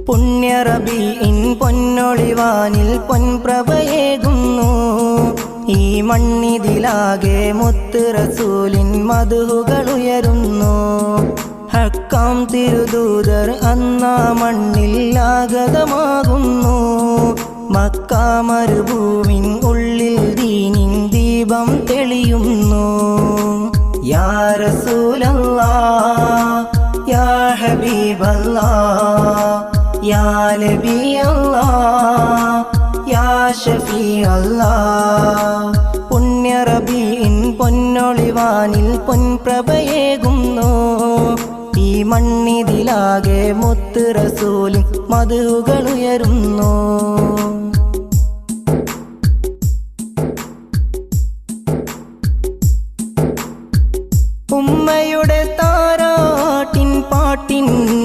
പുണ്യ റബീഇൻ പൊന്നൊളിവാനിൽ പൊൻപ്രഭയേകുന്നു. ഈ മണ്ണിതിലാകെ മുത്ത് റസൂലിൻ മദ്ഹുകൾ ഉയരുന്നു. ഹക്കാം തിരുദൂതർ അന്നാ മണ്ണിൽ ആഗതമാകുന്നു. മക്ക മരുഭൂമിൻ ഉള്ളിൽ ദീനിൻ ദീപം തെളിയുന്നു. യാ റസൂലല്ലാഹ് യാ ഹബീബല്ലാഹ് യാ നബിയല്ലാഹ് യാ ഷഫീഅല്ലാഹ്. പുണ്യ റബീഇൻ പൊന്നൊളിവാനിൽ പൊൻപ്രഭയേകുന്നു. ഈ മണ്ണിതിലാകെ മുത്ത് റസൂലിൻ മദ്ഹുകൾ ഉയരുന്നു. ഉമ്മയുടെ താരാട്ടിൻ പാട്ടിൻ